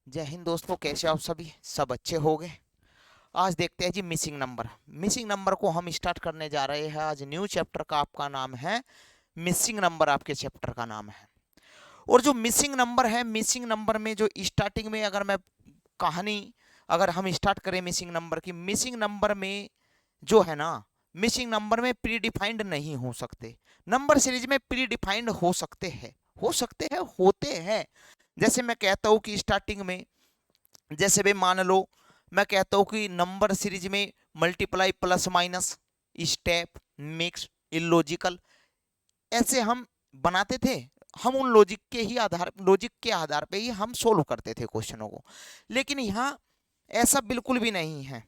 जय हिंद दोस्तों, कैसे आप सभी सब अच्छे हो गए। आज देखते हैं जी मिसिंग नंबर। मिसिंग नंबर को हम स्टार्ट करने जा रहे हैं। आज न्यू चैप्टर का आपका नाम है मिसिंग नंबर, आपके चैप्टर का नाम है। और जो मिसिंग नंबर है, मिसिंग नंबर में जो स्टार्टिंग में अगर मैं कहानी अगर हम स्टार्ट करें मिसिंग नंबर की, मिसिंग नंबर में जो है ना, मिसिंग नंबर में प्री डिफाइंड नहीं हो सकते। नंबर सीरीज में प्री डिफाइंड हो सकते हैं होते हैं। जैसे मैं कहता हूँ कि स्टार्टिंग में, जैसे भाई मान लो मैं कहता हूँ कि नंबर सीरीज में multiply plus minus, step, mix, illogical, ऐसे हम बनाते थे। हम उन लॉजिक के आधार पे ही हम सोल्व करते थे क्वेश्चनों को। लेकिन यहाँ ऐसा बिल्कुल भी नहीं है।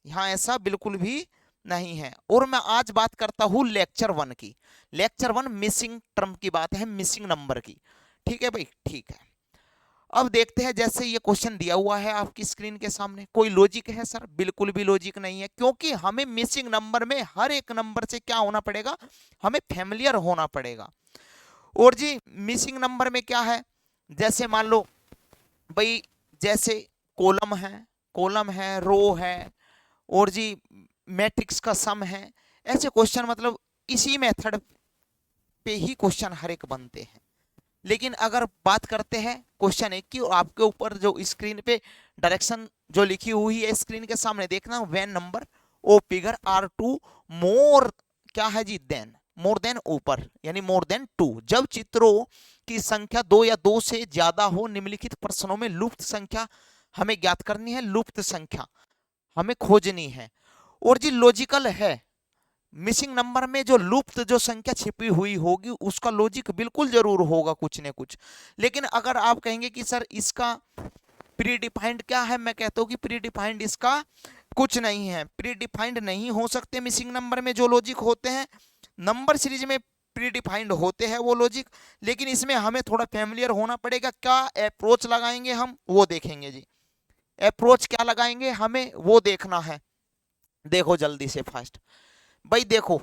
यहाँ ऐसा बिल्कुल भी नहीं है। और मैं आज बात करता हूँ लेक्चर 1 की। लेक्चर 1 मिसिंग टर्म की बात है, मिसिंग नंबर की। ठीक है भाई, ठीक है। अब देखते हैं, जैसे ये क्वेश्चन दिया हुआ है आपकी स्क्रीन के सामने, कोई लॉजिक है सर? बिल्कुल भी लॉजिक नहीं है, क्योंकि हमें मिसिंग नंबर में हर एक नंबर से क्या होना पड़ेगा, हमें फैमिलियर होना पड़ेगा। और जी मिसिंग नंबर में क्या है, जैसे मान लो भाई, जैसे कॉलम है, रो है, और जी मैट्रिक्स का सम है। ऐसे क्वेश्चन मतलब इसी मेथड पे ही क्वेश्चन हर एक बनते हैं। लेकिन अगर बात करते हैं क्वेश्चन एक की, आपके ऊपर जो स्क्रीन पे डायरेक्शन जो लिखी हुई है स्क्रीन के सामने देखना, when number of figure are two more, क्या है जी, देन, मोर देन ऊपर, यानी मोर देन टू, जब चित्रों की संख्या दो या दो से ज्यादा हो, निम्नलिखित प्रश्नों में लुप्त संख्या हमें ज्ञात करनी है, लुप्त संख्या हमें खोजनी है। और जी लॉजिकल है, मिसिंग नंबर में जो लुप्त जो संख्या छिपी हुई होगी उसका लॉजिक बिल्कुल जरूर होगा कुछ न कुछ। लेकिन अगर आप कहेंगे कि सर इसका प्री डिफाइंड क्या है, मैं कहता हूं कि प्री डिफाइंड इसका कुछ नहीं है। प्री डिफाइंड नहीं हो सकते मिसिंग नंबर में जो लॉजिक होते हैं। नंबर सीरीज में प्री डिफाइंड होते हैं वो लॉजिक, लेकिन इसमें हमें थोड़ा फैमिलियर होना पड़ेगा। क्या अप्रोच लगाएंगे हम, वो देखेंगे जी। अप्रोच क्या लगाएंगे हमें वो देखना है। देखो जल्दी से फास्ट भाई, देखो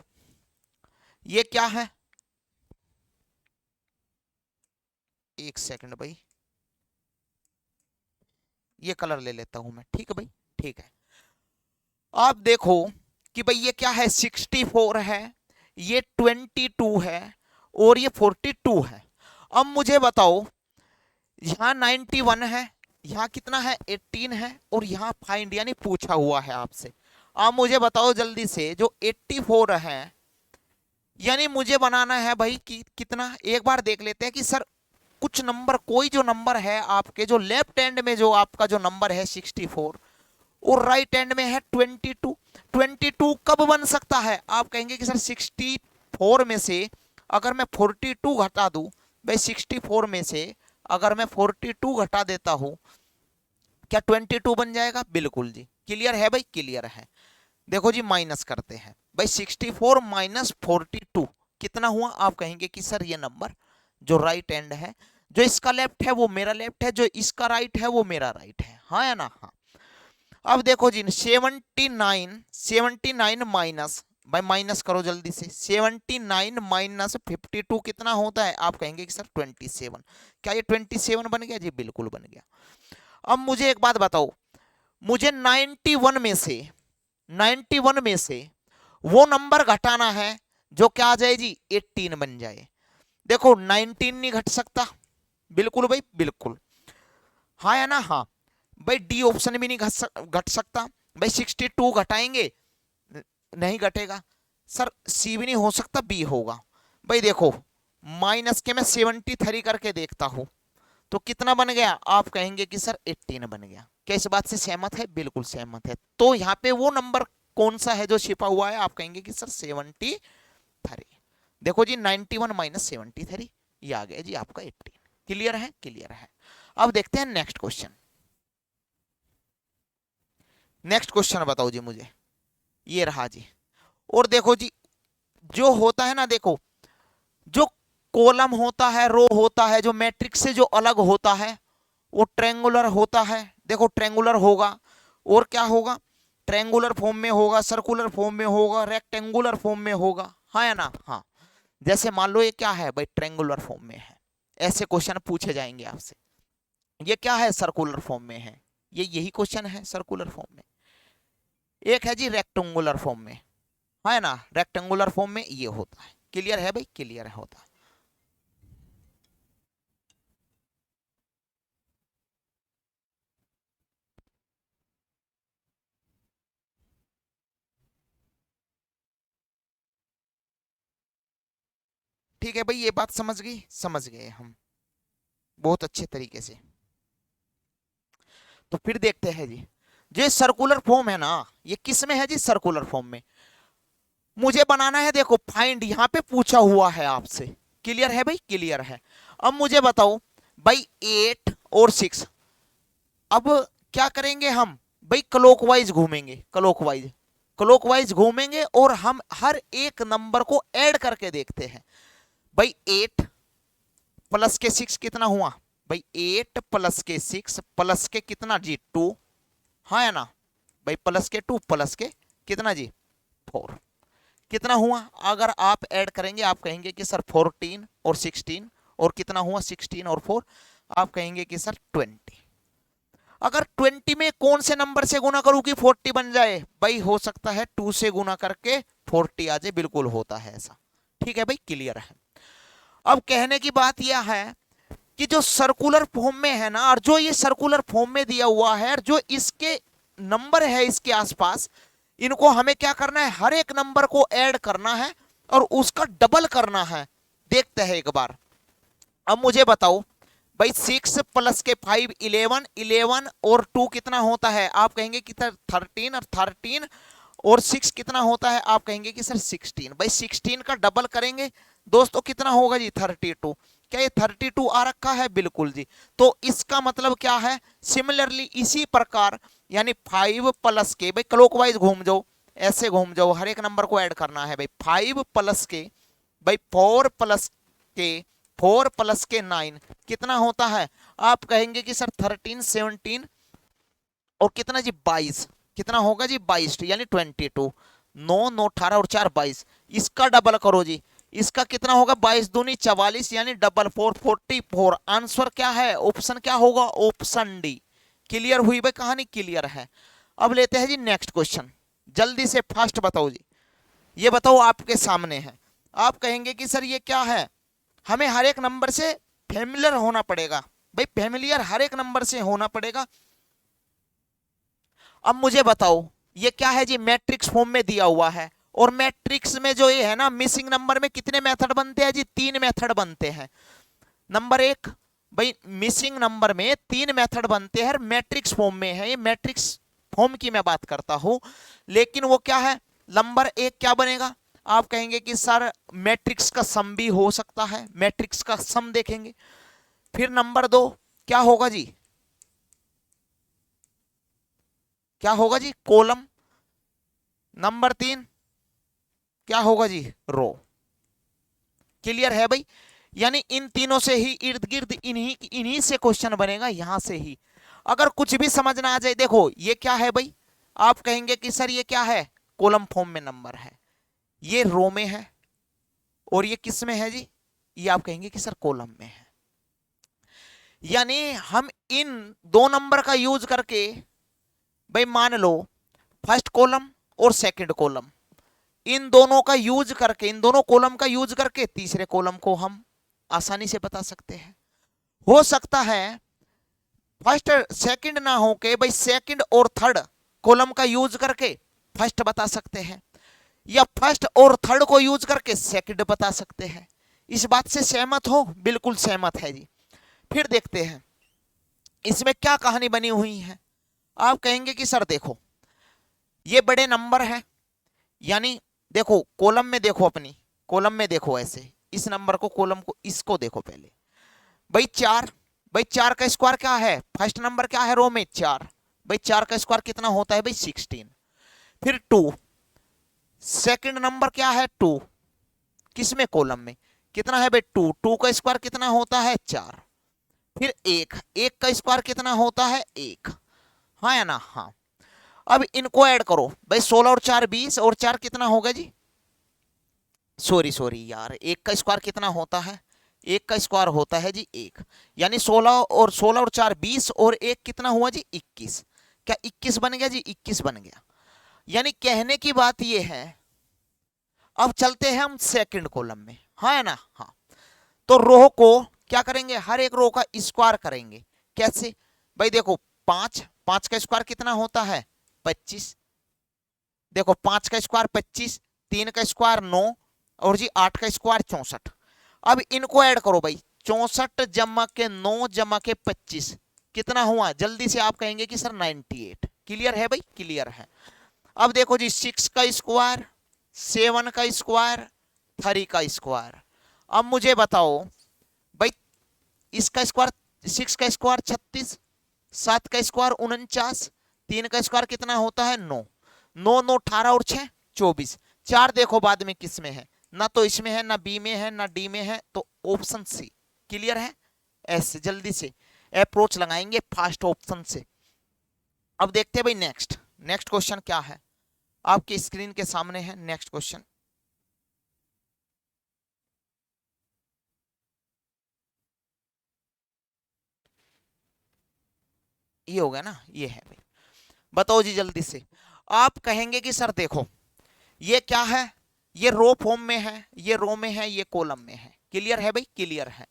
ये क्या है, एक सेकंड भाई, ये कलर ले लेता हूं मैं, ठीक है भाई, ठीक है। आप देखो कि भाई ये क्या है, 64 है, ये 22 है, और ये 42 है। अब मुझे बताओ, यहाँ 91 है, यहाँ कितना है, 18 है, और यहाँ फाइंड यानी पूछा हुआ है आपसे। अब मुझे बताओ जल्दी से, जो 84 है, यानी मुझे बनाना है भाई कि कितना, एक बार देख लेते हैं कि सर कुछ नंबर, कोई जो नंबर है आपके जो लेफ्ट हैंड में जो आपका जो नंबर है 64, और राइट हैंड में है 22। 22 कब बन सकता है? आप कहेंगे कि सर 64 में से अगर मैं 42 घटा दूं, भाई 64 में से अगर मैं 42 घटा देता हूं, क्या 22 बन जाएगा? बिल्कुल जी, क्लियर है भाई, क्लियर है। देखो जी माइनस करते हैं भाई, 64 माइनस 42 कितना हुआ? आप कहेंगे कि सर ये नंबर जो राइट हैंड है, जो इसका लेफ्ट है वो मेरा लेफ्ट है, जो इसका राइट है वो मेरा राइट है, हाँ या ना? हाँ। अब देखो जी 79 माइनस, भाई माइनस करो जल्दी से, 79 माइनस 52 कितना होता है? आप कहेंगे कि सर 27। क्या ये 27 बन गया? जी बिल्कुल बन गया। अब मुझे एक बात बताओ, मुझे 91 में से, 91 में से वो नंबर घटाना है जो क्या आ जाए जी, 18 बन जाए। देखो 19 नहीं घट सकता, बिल्कुल भाई बिल्कुल, हाँ या ना? हाँ भाई, डी ऑप्शन भी नहीं घट सकता। भाई 62 घटाएंगे, नहीं घटेगा। सर सी भी नहीं हो सकता, बी होगा। भाई देखो, माइनस के मैं 73 करके देखता हूं, तो कितना बन गया? आप कहेंगे कि सर 18 बन गया। क्या इस बात से सहमत है? बिल्कुल सहमत है। तो यहाँ पे वो नंबर कौन सा है जो छिपा हुआ है? आप कहेंगे कि सर 73। देखो जी 91 माइनस 73, ये आ गया जी आपका 18। क्लियर है? क्लियर है। अब देखते हैं नेक्स्ट क्वेश्चन। नेक्स्ट क्वेश्चन बताओ जी मुझे, ये रहा जी। और देखो जी, जो होता है ना, देखो जो कॉलम होता है, रो होता है, जो मैट्रिक्स से जो अलग होता है वो ट्रेंगुलर होता है। देखो ट्रेंगुलर होगा, और क्या होगा, ट्रेंगुलर फॉर्म में होगा, सर्कुलर फॉर्म में होगा, रेक्टेंगुलर फॉर्म में होगा, हाँ या ना? हाँ। जैसे मान लो ये क्या है भाई, ट्रेंगुलर फॉर्म में है। ऐसे क्वेश्चन पूछे जाएंगे आपसे। ये क्या है, सर्कुलर फॉर्म में है, ये यही क्वेश्चन है सर्कुलर फॉर्म में। एक है जी रेक्टेंगुलर फॉर्म में, है ना, रेक्टेंगुलर फॉर्म में ये होता है। क्लियर है भाई, क्लियर है होता है। ठीक है भाई, ये बात समझ गई, समझ गए हम बहुत अच्छे तरीके से। तो फिर देखते हैं जी, जो सर्कुलर फॉर्म है ना, ये किस में है जी, सर्कुलर फॉर्म में। मुझे बनाना है, देखो फाइंड यहाँ पे पूछा हुआ है आपसे। क्लियर है भाई, क्लियर है। अब मुझे बताओ भाई 8 और 6, अब क्या करेंगे हम भाई, क्लॉकवाइज घूमेंगे, क्लॉकवाइज, क्लॉकवाइज घूमेंगे और हम हर एक नंबर को ऐड करके देखते हैं। भाई 8 प्लस के 6 कितना हुआ भाई, 8 प्लस के 6 प्लस के कितना जी 2, हाँ है ना भाई, प्लस के 2 प्लस के कितना जी 4, कितना हुआ। अगर आप ऐड करेंगे आप कहेंगे कि सर 14 और 16, और कितना हुआ 16 और 4, आप कहेंगे कि सर 20। अगर 20 में कौन से नंबर से गुना करूं कि 40 बन जाए भाई, हो सकता है 2 से गुना करके 40 आ जाए, बिल्कुल होता है ऐसा। ठीक है भाई, क्लियर है। अब कहने की बात यह है कि जो सर्कुलर फॉर्म में है ना, और जो ये सर्कुलर फॉर्म में दिया हुआ है, और जो इसके नंबर है इसके आसपास, इनको हमें क्या करना है, हर एक नंबर को ऐड करना है और उसका डबल करना है। देखते हैं एक बार। अब मुझे बताओ भाई 6 प्लस के 5 11, 11 और 2 कितना होता है, आप कहेंगे कि सर 13, और 13 और 6 कितना होता है, आप कहेंगे कि सर 16। भाई 16 का डबल करेंगे दोस्तों, कितना होगा जी 32। क्या ये 32 आ रखा है, बिल्कुल जी। तो इसका मतलब क्या है, सिमिलरली इसी प्रकार, यानी 5 प्लस के, भाई क्लॉकवाइज घूम जाओ, ऐसे घूम जाओ, हर एक नंबर को ऐड करना है भाई। 5 प्लस के भाई 4 प्लस के 4 प्लस के 9 कितना होता है, आप कहेंगे कि सर 13 17 और कितना जी 22, कितना होगा जी 22, यानी 22। 9 9 18 और 4 22, इसका डबल करो जी, इसका कितना होगा 22 दूनी 44, यानी डबल 4 44। आंसर क्या है, ऑप्शन क्या होगा, ऑप्शन डी। क्लियर हुई भाई कहानी, क्लियर है। अब लेते हैं जी नेक्स्ट क्वेश्चन, जल्दी से फास्ट बताओ जी। ये बताओ आपके सामने है, आप कहेंगे कि सर ये क्या है, हमें हर एक नंबर से फैमिलियर होना पड़ेगा। भाई फैमिलियर हर एक नंबर से होना पड़ेगा। अब मुझे बताओ ये क्या है जी, मैट्रिक्स फॉर्म में दिया हुआ है, और मैट्रिक्स में जो ये है ना, मिसिंग नंबर में कितने मेथड बनते हैं जी, 3 मेथड बनते हैं। नंबर एक, भाई मिसिंग नंबर में 3 मेथड बनते हैं, मैट्रिक्स फॉर्म में है, ये मैट्रिक्स फॉर्म की मैं बात करता हूं। लेकिन वो क्या है, नंबर एक क्या बनेगा, आप कहेंगे कि सर मैट्रिक्स का सम भी हो सकता है, मैट्रिक्स का सम देखेंगे। फिर नंबर दो क्या होगा जी, क्या होगा जी कॉलम। नंबर 3 क्या होगा जी, रो। क्लियर है भाई, यानी इन तीनों से ही इर्द गिर्द इन्हीं इन्हीं से क्वेश्चन बनेगा, यहां से ही। अगर कुछ भी समझ ना आ जाए, देखो ये क्या है भाई, आप कहेंगे कि सर ये क्या है, कॉलम फॉर्म में नंबर है, ये रो में है, और ये किस में है जी, ये आप कहेंगे कि सर कॉलम में है। यानी हम इन दो नंबर का यूज करके, भाई मान लो फर्स्ट कॉलम और सेकंड कॉलम, इन दोनों का यूज करके, इन दोनों कॉलम का यूज करके तीसरे कॉलम को हम आसानी से बता सकते हैं। हो सकता है फर्स्ट सेकंड ना हो के भाई सेकंड और थर्ड कॉलम का यूज करके फर्स्ट बता सकते हैं, या फर्स्ट और थर्ड को यूज करके सेकंड बता सकते हैं। इस बात से सहमत हो, बिल्कुल सहमत है जी। फिर देखते हैं इसमें क्या कहानी बनी हुई है। आप कहेंगे कि सर देखो ये बड़े नंबर है, यानी देखो कॉलम में देखो, अपनी कॉलम में देखो, ऐसे इस नंबर को, कॉलम को, इसको देखो पहले। भाई 4, भाई 4 का स्क्वायर क्या है, फर्स्ट नंबर क्या है रो में 4, भाई 4 का स्क्वायर कितना होता है भाई 16। फिर 2, सेकंड नंबर क्या है 2, किसमें कॉलम में, कितना है भाई 2, 2 का स्क्वायर कितना होता है 4। फिर 1, 1 का स्क्वायर कितना होता है 1, हाँ या ना, हाँ। अब इनको ऐड करो भाई, 16 और 4 20, और 4 कितना होगा जी, सॉरी सॉरी यार, 1 का स्क्वायर कितना होता है, एक का स्क्वायर होता है जी एक, यानी 16 और 4 20 और एक कितना हुआ जी 21। क्या 21 बन गया जी? 21 बन गया। यानी कहने की बात ये है, अब चलते हैं हम सेकंड कॉलम में, हाँ है ना? हाँ, तो रो को क्या करेंगे, हर एक रो का स्क्वायर करेंगे। कैसे भाई? देखो 5, 5 का स्क्वायर कितना होता है 25। देखो 5 का स्क्वायर 25, 3 का स्क्वायर 9 और जी 8 का स्क्वायर 64। अब इनको ऐड करो भाई, 64 जमा के 9 जमा के 25 कितना हुआ? जल्दी से आप कहेंगे कि सर 98। क्लियर है भाई? क्लियर है। अब देखो जी 6 का स्क्वायर, 7 का स्क्वायर, 3 का स्क्वायर। अब मुझे बताओ भाई, इसका स्क्वायर 6 का स्क्वायर 36, 7 का स्क्वायर 49, 3 का स्क्वायर कितना होता है 9, 9 9 18 और 6 24। 4 देखो बाद में किस में है, ना तो इसमें है, ना बी में है, ना डी में है, तो ऑप्शन सी। क्लियर है? ऐसे जल्दी से अप्रोच लगाएंगे फास्ट ऑप्शन से। अब देखते हैं भाई नेक्स्ट, नेक्स्ट क्वेश्चन क्या है, आपके स्क्रीन के सामने है नेक्स्ट क्वेश्चन। ये हो गया ना, ये है भाई। बताओ जी जल्दी से। आप कहेंगे कि सर देखो ये क्या है, ये रो फॉर्म में है, ये रो में है, ये कॉलम में है। क्लियर है भाई? क्लियर है।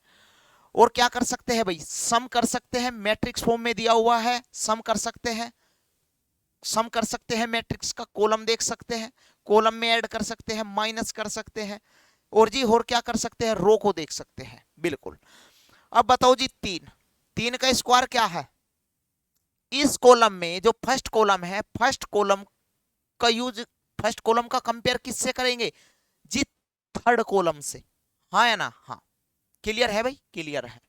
और क्या कर सकते हैं भाई, सम कर सकते हैं, मैट्रिक्स फॉर्म में दिया हुआ है, सम कर सकते हैं, सम कर सकते हैं मैट्रिक्स का, कॉलम देख सकते हैं, कॉलम में ऐड कर सकते हैं, माइनस कर सकते हैं, और जी और क्या कर सकते हैं, रो को देख सकते हैं। बिल्कुल। अब बताओ जी 3, 3 का स्क्वायर क्या है? इस कॉलम में जो फर्स्ट कॉलम है, फर्स्ट कॉलम का यूज, फर्स्ट कॉलम का कंपेयर किससे करेंगे जी? थर्ड कॉलम से, हाँ है ना? हाँ। क्लियर है भाई? क्लियर है।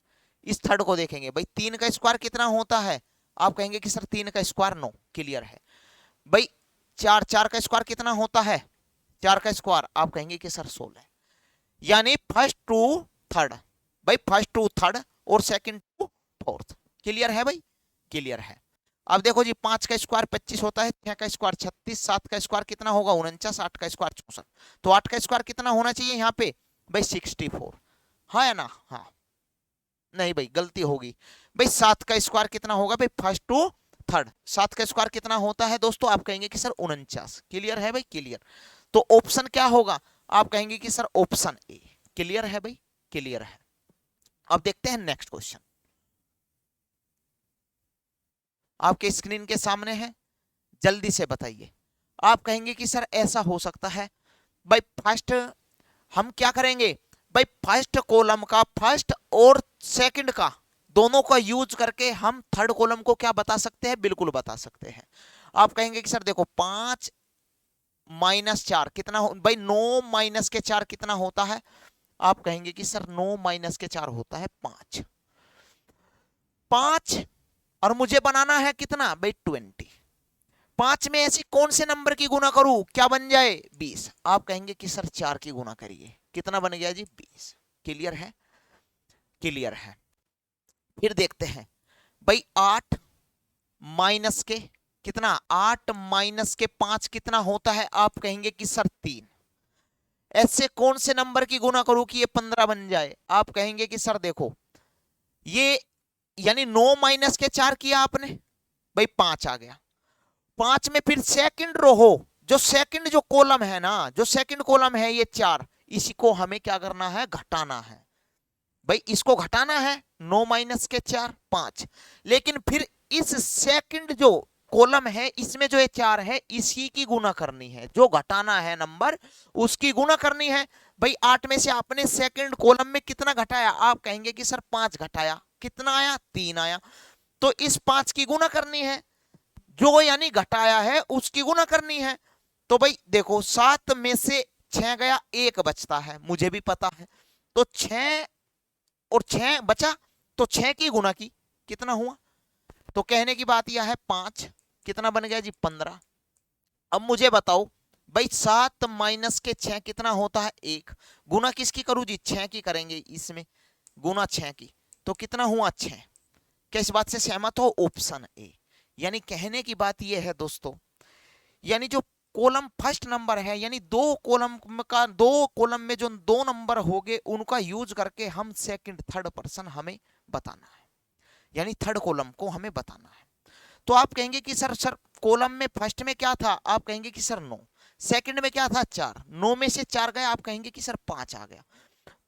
इस थर्ड को देखेंगे भाई, 3 का स्क्वायर कितना होता है? आप कहेंगे कि सर 3 का स्क्वायर 9। क्लियर है भाई। 4, 4 का स्क्वायर कितना होता है? 4 का स्क्वायर आप कहेंगे कि सर 16। यानी फर्स्ट टू थर्ड भाई, फर्स्ट टू थर्ड और सेकंड टू फोर्थ। क्लियर है भाई? क्लियर है। अब देखो जी 5 का स्क्वायर 25 होता है, 6 का स्क्वायर 36, 7 का स्क्वायर कितना होगा 49, 8 का स्क्वायर 64। तो 8 का स्क्वायर कितना होना चाहिए यहाँ पे भाई 64, हाँ है ना? हाँ। नहीं भाई गलती होगी भाई, 7 का स्क्वायर कितना होगा भाई फर्स्ट टू थर्ड, 7 का स्क्वायर कितना होता है दोस्तों? आप कहेंगे कि सर 49। क्लियर है भाई? क्लियर। तो ऑप्शन क्या होगा? आप कहेंगे कि सर ऑप्शन ए। क्लियर है भाई? क्लियर है। अब देखते हैं नेक्स्ट क्वेश्चन, आपके स्क्रीन के सामने है, जल्दी से बताइए। आप कहेंगे कि सर ऐसा हो सकता है भाई, फर्स्ट हम क्या करेंगे भाई, फर्स्ट कॉलम का फर्स्ट और सेकंड का दोनों का यूज करके हम थर्ड कॉलम को क्या बता सकते हैं? बिल्कुल बता सकते हैं। आप कहेंगे कि सर देखो 5 माइनस 4 कितना भाई, 9 माइनस के 4 कितना होता है? आप कहेंगे कि सर 9 माइनस के 4 होता है 5। 5 और मुझे बनाना है कितना भाई 20। 5 में ऐसी कौन से नंबर की गुना करूं क्या बन जाए 20? आप कहेंगे कि सर 4 की गुना करिए, कितना बन गया जी 20। क्लियर है? क्लियर है। फिर देखते हैं भाई 8 माइनस के कितना, 8 माइनस के 5 कितना होता है? आप कहेंगे कि सर 3। ऐसे कौन से नंबर की गुना करूं कि ये 15 बन जाए? आप कहेंगे कि सर देखो ये, यानी 9 माइनस के 4 किया आपने भाई 5 आ गया। 5 में फिर सेकंड रो हो, जो सेकंड जो कॉलम है ना, जो सेकंड कॉलम है ये 4, इसी को हमें क्या करना है? घटाना है भाई, इसको घटाना है। 9 माइनस के 4 5, लेकिन फिर इस सेकंड जो कॉलम है इसमें जो ये 4 है इसी की गुना करनी है, जो घटाना है नंबर उसकी गुना करनी है। भाई 8 में से आपने सेकंड कॉलम में कितना घटाया? आप कहेंगे कि सर 5 घटाया, कितना आया? 3 आया। तो इस 5 की गुना करनी है, जो यानी घटाया है उसकी गुना करनी है। तो भाई देखो 7 में से 6 गया, 1 बचता है, मुझे भी पता है। तो 6 और 6 बचा, तो 6 की गुना की कितना हुआ? तो कहने की बात यह है 5 कितना बन गया जी 15। अब मुझे बताओ भाई 7 माइनस के 6 कितना होता है? 1। गुना किसकी करूं जी? 6 की करेंगे इसमें, गुना 6 की, तो कितना हुआ 6। क्या इस बात से सहमत हो? Option A. यानी कहने की बात यह है दोस्तों, यानी जो कॉलम फर्स्ट नंबर है, यानी दो कॉलम में जो दो नंबर होंगे उनका यूज करके हम सेकंड थर्ड पर्सन हमें बताना है, यानी थर्ड कॉलम को हमें बताना है। तो आप कहेंगे कि सर कॉलम में फर्स्ट में क्या था, आप कहेंगे कि सर 9, सेकंड में क्या था 4, 9 में से 4 गया, आप कहेंगे कि सर 5 आ गया।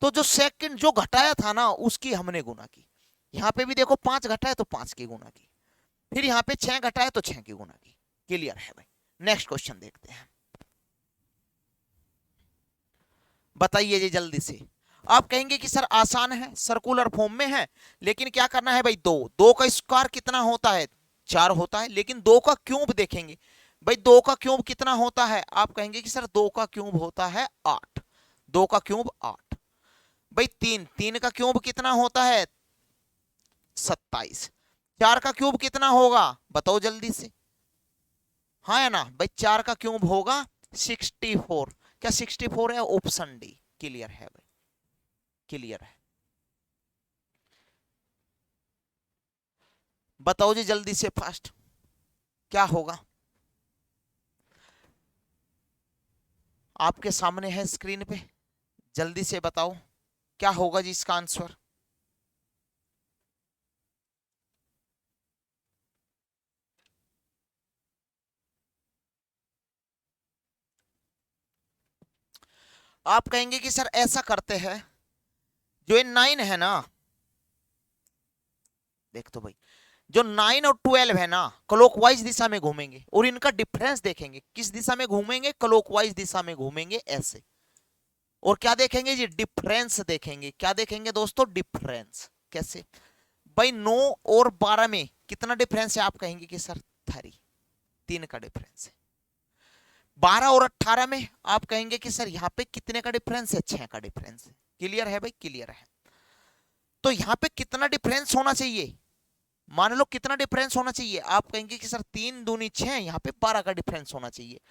तो जो सेकंड जो घटाया था ना उसकी हमने गुना की, यहाँ पे भी देखो 5 घटाया तो 5 की गुना की, फिर यहाँ पे 6 घटाया तो 6 की गुना की। क्लियर है भाई? नेक्स्ट क्वेश्चन देखते हैं, बताइए जी जल्दी से। आप कहेंगे कि सर आसान है, सर्कुलर फॉर्म में है, लेकिन क्या करना है भाई, दो दो का स्क्वायर कितना होता है, 4 होता है, लेकिन दो का क्यूब देखेंगे भाई, दो का क्यूब कितना होता है, आप कहेंगे कि सर दो का क्यूब होता है 8, दो का क्यूब 8। भाई तीन, तीन का क्यूब कितना होता है 27, 4 का क्यूब कितना होगा बताओ जल्दी से, हाँ है ना भाई, 4 का क्यूब होगा 64, क्या 64 है, ऑप्शन डी। क्लियर है भाई? क्लियर है? बताओ जी जल्दी से फास्ट, क्या होगा? आपके सामने है स्क्रीन पे, जल्दी से बताओ क्या होगा जी इसका आंसर। आप कहेंगे कि सर ऐसा करते हैं, जो ये 9 है ना, देख तो भाई, जो 9 और 12 है ना क्लॉकवाइज दिशा में घूमेंगे, और इनका डिफरेंस देखेंगे, किस दिशा में घूमेंगे, क्लॉकवाइज दिशा में घूमेंगे ऐसे। और क्या देखेंगे जी, डिफरेंस देखेंगे। क्या देखेंगे दोस्तों, डिफरेंस। कैसे भाई, 9 और 12 में कितना डिफरेंस है, आप कहेंगे कि सर 3, 3 का डिफरेंस है। 12 और 18 में आप कहेंगे कि सर यहाँ पे कितने का डिफरेंस है, 6 का डिफरेंस है। क्लियर है भाई? क्लियर है? तो यहाँ पे कितना डिफरेंस होना चाहिए, मान लो कितना डिफरेंस होना चाहिए, आप कहेंगे कि सर 3 दूनी 6, यहाँ पे 12 का डिफरेंस होना चाहिए।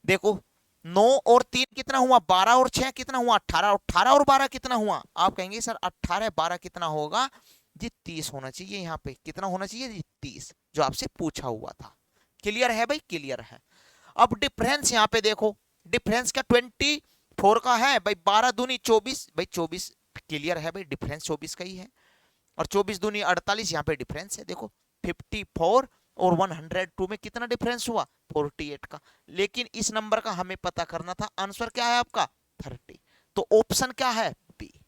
देखो 9 और 3 कितना हुआ, 12 और 6 कितना हुआ 18, 18 और 12 कितना हुआ, आप कहेंगे सर 18 12 कितना होगा जी, 30 होना चाहिए। यहाँ पे कितना होना चाहिए जी, 30, जो आपसे पूछा हुआ था। क्लियर है भाई? क्लियर है? अब डिफरेंस यहाँ पे देखो, डिफरेंस क्या 24 का है भाई, 12 दूनी 24 भाई, 24। क्लियर है भाई? डिफरेंस 24 का ही है, और 24 दूनी 48, यहाँ पे डिफरेंस है देखो 54, और 102 में कितना डिफरेंस हुआ 48 का। लेकिन इस नंबर का हमें पता करना था, आंसर क्या है आपका 30, तो ऑप्शन क्या है, बी।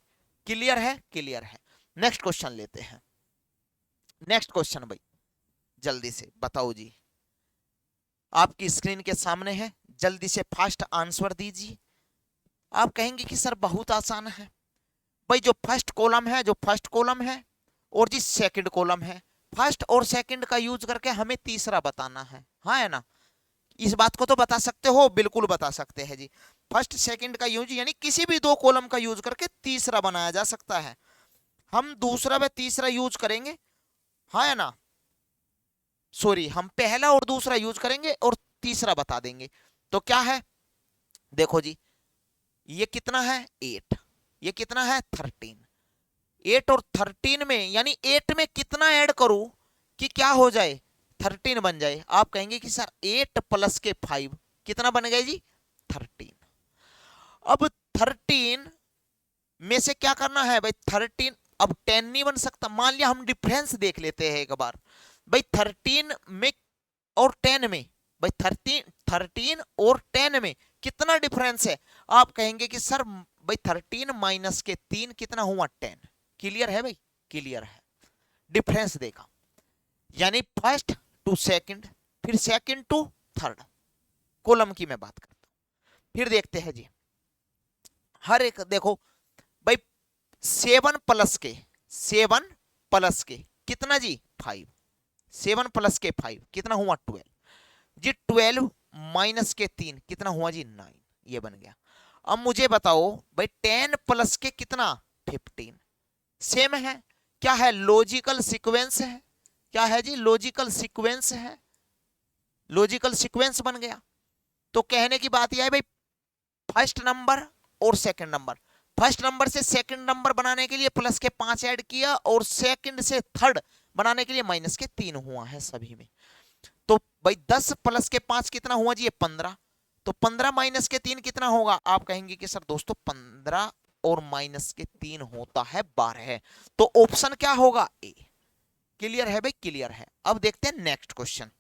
क्लियर है? क्लियर है? नेक्स्ट क्वेश्चन लेते हैं, नेक्स्ट क्वेश्चन भाई जल्दी से बताओ जी, आपकी स्क्रीन के सामने है, जल्दी से फास्ट आंसर दीजिए। आप कहेंगे कि सर बहुत आसान है भाई, जो फर्स्ट कॉलम है, जो फर्स्ट कॉलम है और जी सेकंड कॉलम है, फर्स्ट और सेकंड का यूज करके हमें तीसरा बताना है, हाँ है ना? इस बात को तो बता सकते हो, बिल्कुल बता सकते हैं जी। फर्स्ट सेकंड का यूज यानी किसी भी दो कॉलम का यूज करके तीसरा बनाया जा सकता है। हम दूसरा व तीसरा यूज करेंगे, हाँ है ना, सॉरी, हम पहला और दूसरा यूज करेंगे और तीसरा बता देंगे। तो क्या है, देखो जी, ये कितना है 8, ये कितना है 13, 8 और 13 में, यानी 8 में कितना ऐड करूं कि क्या हो जाए 13 बन जाए, आप कहेंगे कि सर 8 प्लस के 5 कितना बन गए जी 13। अब 13 में से क्या करना है भाई, 13 अब 10 नहीं बन सकता, मान लिया हम डिफरेंस देख लेते हैं एक बार भाई, 13 में और 10 में भाई, 13 और 10 में कितना डिफरेंस है, आप कहेंगे कि सर भाई 13 माइनस के 3 कितना हुआ 10। क्लियर है भाई? क्लियर है? डिफरेंस देखा, यानी फर्स्ट टू सेकंड, फिर सेकंड टू थर्ड कॉलम की मैं बात करता हूं। फिर देखते हैं जी, हर एक देखो भाई, 7 प्लस के कितना जी 5, 7 प्लस के 5 कितना हुआ 12 जी, 12 माइनस के 3 कितना हुआ जी 9, ये बन गया। अब मुझे बताओ भाई 10 प्लस के कितना 15, सेम है, क्या है लॉजिकल सीक्वेंस है, क्या है जी लॉजिकल सीक्वेंस है, लॉजिकल सीक्वेंस बन गया। तो कहने की बात यह है भाई, फर्स्ट नंबर और सेकंड नंबर, फर्स्ट नंबर से सेकंड नंबर बनाने के लिए प्लस के 5 ऐड किया, और सेकंड से थर्ड बनाने के लिए माइनस के 3 हुआ है सभी में। तो भाई 10 प्लस के 5 कितना हुआ जी 15, तो 15 माइनस के 3 कितना होगा? आप कहेंगे कि सर दोस्तों 15 और माइनस के 3 होता है 12। तो ऑप्शन क्या होगा? ए। क्लियर है भाई? क्लियर है। अब देखते हैं नेक्स्ट क्वेश्चन।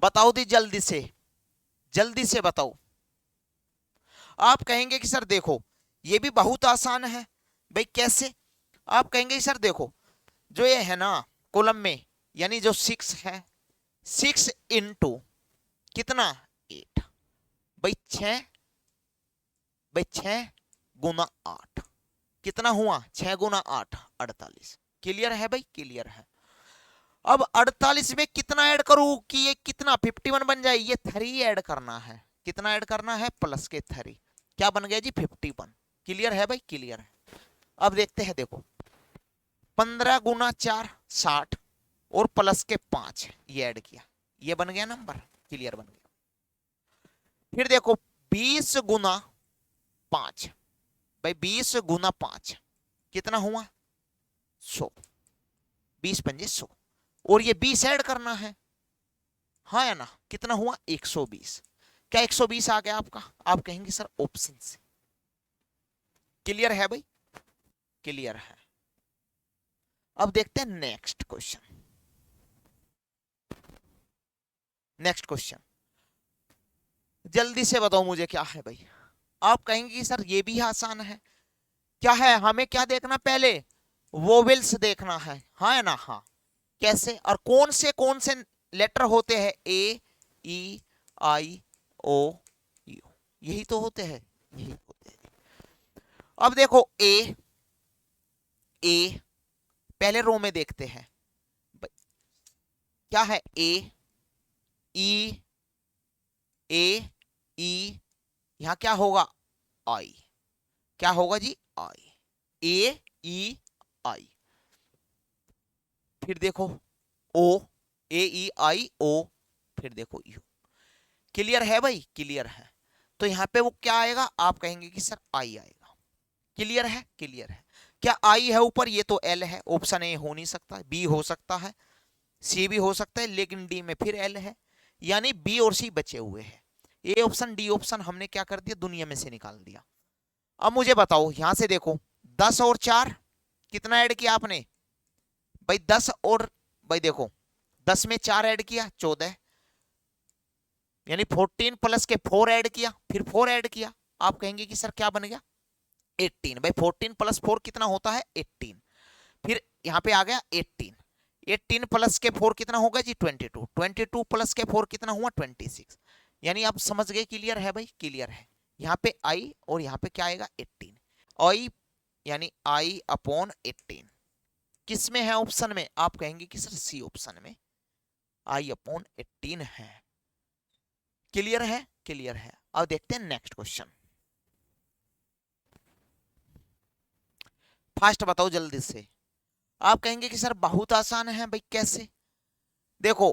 बताओ दी जल्दी से बताओ। आप कहेंगे कि सर देखो ये भी बहुत आसान है भाई। कैसे? आप कहेंगे कि सर देखो जो ये है ना कॉलम में, यानी जो 6 है, 6 इंटू कितना? 8 भाई 6 गुना 8 कितना हुआ? 6 गुना 8 48। क्लियर है भाई? क्लियर है। अब 48 में कितना ऐड करूं कि ये कितना 51 बन जाए? ये 3 ऐड करना है। कितना ऐड करना है? प्लस के 3। क्या बन गया जी? 51। क्लियर है भाई? क्लियर है। अब देखते हैं, देखो 15 गुना 4 60 और प्लस के 5 ये ऐड किया, ये बन गया नंबर। क्लियर, बन गया। फिर देखो 20 गुना 5 भाई, 20 गुना 5 कितना हुआ? 100। 20 पंजे 100 और ये 20 ऐड करना है, हाँ या ना? कितना हुआ? 120। क्या 120 आ गया आपका? आप कहेंगे सर ऑप्शन से। क्लियर है भाई? क्लियर है। अब देखते हैं नेक्स्ट क्वेश्चन। नेक्स्ट क्वेश्चन जल्दी से बताओ मुझे क्या है भाई। आप कहेंगे कि सर ये भी आसान है। क्या है? हमें क्या देखना? पहले वोवेल्स देखना है, हाँ या ना? हाँ। कैसे? और कौन से लेटर होते हैं? ए, ई, आई, ओ, यू, यही तो होते हैं, यही होते हैं। अब देखो ए पहले रो में देखते हैं क्या है? ए, ई, यहां क्या होगा? आई। क्या होगा जी? आई। ए, ई, आई। फिर देखो ओ, ए, ई, आई, ओ, फिर देखो यू। क्लियर है भाई? क्लियर है। तो यहां पे वो क्या आएगा? आप कहेंगे कि सर आई आएगा। क्लियर है? क्लियर है। क्या आई है ऊपर? ये तो एल है। ऑप्शन ए हो नहीं सकता, बी हो सकता है, सी भी हो सकता है, लेकिन डी में फिर एल है, यानी बी और सी बचे हुए हैं। ए ऑप्शन, डी ऑप्शन हमने क्या कर दिया? दुनिया में से निकाल दिया। अब मुझे बताओ, यहां से देखो 10 और 4 कितना ऐड किया आपने? भाई 10 और भाई देखो 10 में 4 ऐड किया 14, यानी 14 प्लस के 4 ऐड किया, फिर 4 ऐड किया। आप कहेंगे कि सर क्या बन गया? 18। भाई 14 प्लस 4 कितना होता है? 18। फिर यहां पे आ गया 18। 18 प्लस के 4 कितना होगा जी? 22। 22 प्लस के 4 कितना हुआ? 26। यानी आप समझ गए? क्लियर है भाई? क्लियर है। यहाँ पे आई और यहाँ पे क्या आएगा? 18। आई यानी आई अपॉन 18 किस में है? ऑप्शन में। आप कहेंगे कि सर सी ऑप्शन में आई अपॉन 18 है। क्लियर है? क्लियर है। अब देखते हैं नेक्स्ट क्वेश्चन। फास्ट बताओ जल्दी से। आप कहेंगे कि सर बहुत आसान है भाई। कैसे? देखो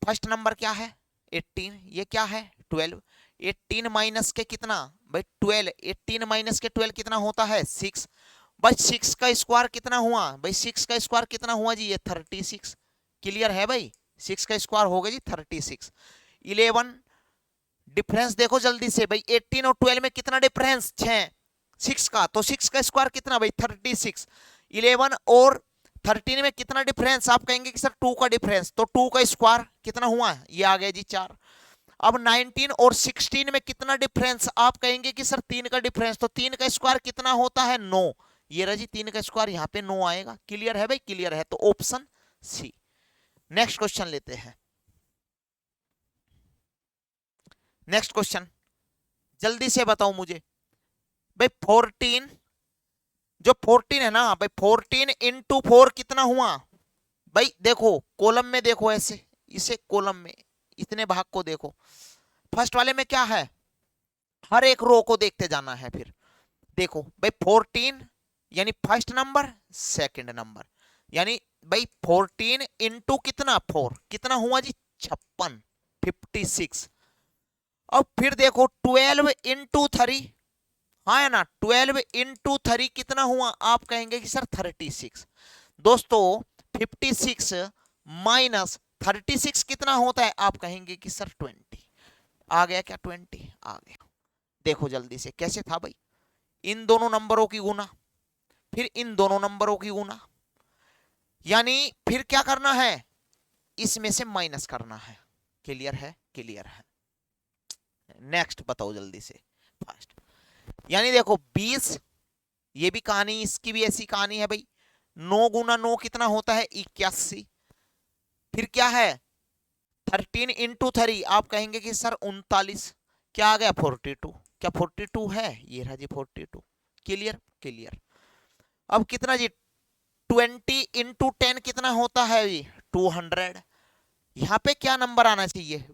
फर्स्ट नंबर क्या है? 18। ये क्या है? 12। 18 माइनस के कितना? भाई 12। 18 माइनस के 12 कितना होता है? 6। भाई 6 का स्क्वायर कितना हुआ? भाई 6 का स्क्वायर कितना हुआ जी? ये 36। क्लियर है भाई? 6 का स्क्वायर हो गया जी 36। 11 डिफरेंस देखो जल्दी से भाई। 18 और 12 में कितना डिफरेंस? 6। 6 का, तो 6 का स्क्वायर कितना भाई? 36। 11 और 13 में कितना डिफरेंस? आप कहेंगे कि सर 2 का डिफरेंस, तो 2 का स्क्वायर कितना हुआ? ये आ गया जी 4। अब 19 और 16 में कितना डिफरेंस? आप कहेंगे कि सर 3 का डिफरेंस, तो 3 का स्क्वायर कितना होता है? 9। ये रहा जी 3 का स्क्वायर, यहाँ पे 9 आएगा। क्लियर है भाई? क्लियर है। तो ऑप्शन सी। नेक्स्ट क्वेश्चन लेते हैं। नेक्स्ट क्वेश्चन जल्दी से बताओ मुझे भाई। 14, जो 14 है ना भाई, 14 इंटू 4 कितना हुआ? भाई देखो कॉलम में देखो, ऐसे इसे कॉलम में इतने भाग को देखो। फर्स्ट वाले में क्या है? हर एक रो को देखते जाना है। फिर देखो भाई 14 यानी फर्स्ट नंबर, सेकंड नंबर, यानी भाई 14 इंटू कितना? 4 कितना हुआ जी? 56, 56। अब फिर देखो 12 इंटू 3, हाँ है ना? 12 इंटू 3 कितना हुआ? आप कहेंगे कि सर 36। दोस्तों 56 माइनस 36 कितना होता है? आप कहेंगे कि सर 20। आ गया क्या 20? आ गया। देखो जल्दी से कैसे था भाई, इन दोनों नंबरों की गुना, फिर इन दोनों नंबरों की गुना, यानी फिर क्या करना है, इसमें से माइनस करना है। क्लियर है? क्लियर है। नेक्स्ट बताओ जल्दी से फास्ट। यानी देखो 20, ये भी कहानी, इसकी भी ऐसी कहानी है भाई। 9 गुना 9 कितना होता है? 81। फिर क्या है? 13 × 3 आप कहेंगे कि सर 39। क्या आ गया? 42। क्या 42 है? ये रहा जी 42। क्लियर? क्लियर। अब कितना जी? 20 × 10 कितना होता है जी? 200। यहाँ पे क्या नंबर आना चाहिए?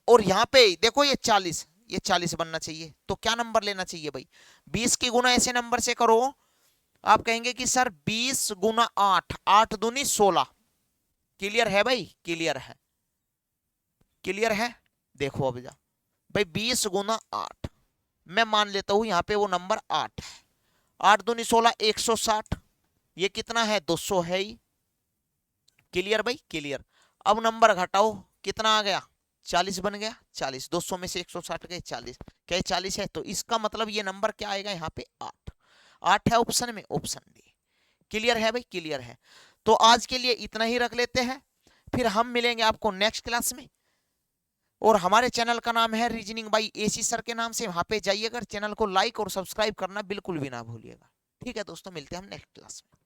और यहाँ पे देखो ये 40, ये 40 बनना चाहिए। तो क्या नंबर लेना चाहिए भाई? 20 की गुना ऐसे नंबर से करो, आप कहेंगे कि सर 20 × 8, 8 दूनी 16। क्लियर है भाई? क्लियर है? क्लियर है? देखो अब जा भाई, 20 × 8, मैं मान लेता हूं यहाँ पे वो नंबर 8 है। 8 दूनी 16, 160। ये कितना है? 200 है ही। क्लियर भाई? क्लियर। अब नंबर घटाओ, कितना आ गया? 40 बन गया। 40, 200 में से 160 गए 40। क्या ये 40 है? तो इसका मतलब ये नंबर क्या आएगा यहाँ पे? 8। 8 है ऑप्शन में, ऑप्शन डी। क्लियर है भाई? क्लियर है। तो आज के लिए इतना ही रख लेते हैं, फिर हम मिलेंगे आपको नेक्स्ट क्लास में। और हमारे चैनल का नाम है रीजनिंग बाई एसी सर के नाम से, वहां पे जाइएगा। चैनल को लाइक और सब्सक्राइब करना बिल्कुल भी ना भूलिएगा। ठीक है दोस्तों, मिलते हैं हम नेक्स्ट क्लास में।